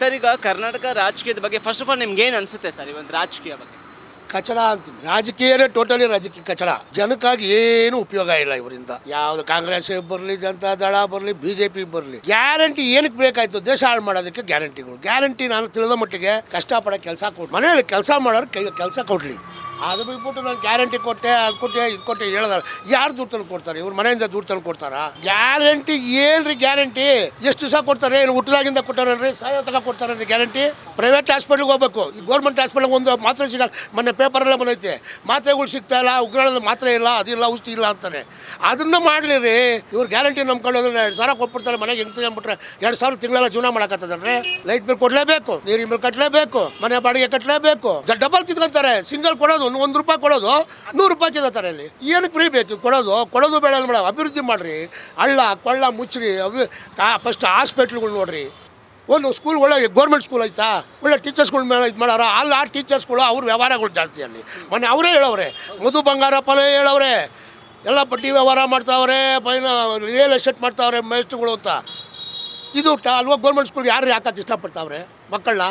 Sir ಈಗ ಕರ್ನಾಟಕ ರಾಜಕೀಯದ ಬಗ್ಗೆ ಫಸ್ಟ್ ಆಫ್ ಆಲ್ ನಿಮ್ಗೆ ಏನು ಅನಿಸುತ್ತೆ ಸರ್ ಈ ಒಂದು ರಾಜಕೀಯ ಬಗ್ಗೆ? ಕಚಡ ಅಂತೀನಿ. ರಾಜಕೀಯನೇ ಟೋಟಲಿ ರಾಜಕೀಯ ಕಚಡ. ಜನಕ್ಕಾಗಿ ಏನು ಉಪಯೋಗ ಇಲ್ಲ ಇವರಿಂದ. ಯಾವ್ದು ಕಾಂಗ್ರೆಸ್ ಬರಲಿ, ಜನತಾ ದಳ ಬರಲಿ, ಬಿಜೆಪಿ ಬರಲಿ, ಗ್ಯಾರಂಟಿ ಏನಕ್ಕೆ ಬೇಕಾಯ್ತು? ದೇಶ ಹಾಳು ಮಾಡೋದಕ್ಕೆ ಗ್ಯಾರಂಟಿಗಳು. ಗ್ಯಾರಂಟಿ ನಾನು ತಿಳಿದ ಮಟ್ಟಿಗೆ ಕಷ್ಟಪಡೋ ಕೆಲಸ ಕೊಟ್ಟು ಮನೆಯಲ್ಲಿ ಕೆಲಸ ಮಾಡೋರು ಕೆಲಸ ಕೊಡ್ಲಿ. ಅದು ಬಿಟ್ಬಿಟ್ಟು ನಾನು ಗ್ಯಾರಂಟಿ ಕೊಟ್ಟೆ, ಅದು ಕೊಟ್ಟೆ, ಇದು ಕೊಟ್ಟೆ ಹೇಳಿದಾರೆ. ಯಾರು ದುಡ್ಡು ತಂದು ಕೊಡ್ತಾರೆ? ಇವ್ರ ಮನೆಯಿಂದ ದುಡ್ಡು ತಂದು ಕೊಡ್ತಾರ? ಗ್ಯಾರಂಟಿ ಏನ್ರಿ ಗ್ಯಾರಂಟಿ? ಎಷ್ಟು ದಿವಸ ಕೊಡ್ತಾರೆ? ಏನು ಹುಟ್ಟದಾಗಿಂದ ಕೊಟ್ಟಾರಲ್ರಿ? ಸಾಯೋ ತಗ ಕೊಡ್ತಾರಲ್ರಿ ಗ್ಯಾರಂಟಿ? ಪ್ರೈವೇಟ್ ಹಾಸ್ಪಿಟ್ಲಿಗೆ ಹೋಗ್ಬೇಕು. ಈ ಗೌರ್ಮೆಂಟ್ ಹಾಸ್ಪಿಟ್ಲಿಗೆ ಒಂದು ಮಾತ್ರೆ ಸಿಗಲ್ಲ. ಮೊನ್ನೆ ಪೇಪರೆಲ್ಲ ಬಂದೈತೆ, ಮಾತ್ರೆಗಳು ಸಿಗ್ತಾ ಇಲ್ಲ, ಉಗ್ರಾಣದ ಮಾತ್ರೆ ಇಲ್ಲ, ಅದಿಲ್ಲ, ಔಷಧಿ ಇಲ್ಲ ಅಂತಾನೆ. ಅದನ್ನು ಮಾಡಲಿ ರೀ. ಇವ್ರು ಗ್ಯಾರಂಟಿ ನಂಬ್ಕೊಳ್ಳೋದ್ರೆ 2,000 ಕೊಟ್ಬಿಡ್ತಾರೆ. ಮನೆಗೆ ಹೆಂಗಸಿಗೆ ಅಂದ್ಬಿಟ್ರೆ 2,000 ತಿಂಗಳೆಲ್ಲ ಜೀವನ ಮಾಡೋಕ್ಕತ್ತದ್ರಿ. ಲೈಟ್ ಬಿಲ್ ಕೊಡಲೇಬೇಕು, ನೀರಿನ ಬಿಲ್ ಕಟ್ಟಲೇಬೇಕು, ಮನೆ ಬಾಡಿಗೆ ಕಟ್ಟಲೇಬೇಕು. ಡಬಲ್ ಕಿತ್ಕೊಂತಾರೆ. ಸಿಂಗಲ್ ಕೊಡೋದು ₹1 ಕೊಡೋದು ₹100 ಕಿತ್ತಾರೆ. ಅಲ್ಲಿ ಏನಕ್ಕೆ ಫ್ರೀ ಬೇಕು? ಕೊಡೋದು ಬೇಡ ಮೇಡಮ್. ಅಭಿವೃದ್ಧಿ ಮಾಡಿರಿ, ಹಳ್ಳ ಕೊಳ್ಳ ಮುಚ್ಚ್ರಿ. ಫಸ್ಟ್ ಹಾಸ್ಪಿಟ್ಲ್ಗಳು ನೋಡ್ರಿ. ಒಂದು ಸ್ಕೂಲ್ ಒಳ್ಳೆ ಗೌರ್ಮೆಂಟ್ ಸ್ಕೂಲ್ ಐತಾ? ಒಳ್ಳೆ ಟೀಚರ್ಸ್ಗಳ ಮೇಲೆ ಇದು ಮಾಡಾರ. ಅಲ್ಲಿ ಆ ಟೀಚರ್ಸ್ಗಳು ಅವ್ರ ವ್ಯವಹಾರಗಳು ಜಾಸ್ತಿ. ಅಲ್ಲಿ ಮೊನ್ನೆ ಅವರೇ ಹೇಳವ್ರೆ, ಮಧು ಬಂಗಾರಪ್ಪನೇ ಹೇಳವ್ರೆ, ಎಲ್ಲ ಬಡ್ಡಿ ವ್ಯವಹಾರ ಮಾಡ್ತಾವ್ರೆ, ರಿಯಲ್ ಎಸ್ಟೇಟ್ ಮಾಡ್ತಾವ್ರೆ ಮೇಸ್ಟ್ರುಗಳು ಅಂತ. ಇದು ಅಲ್ವಾ ಗೌರ್ಮೆಂಟ್ ಸ್ಕೂಲ್ ಯಾರು ಹಾಕಕ್ಕೆ ಇಷ್ಟಪಡ್ತಾವ್ರೆ ಮಕ್ಕಳನ್ನ?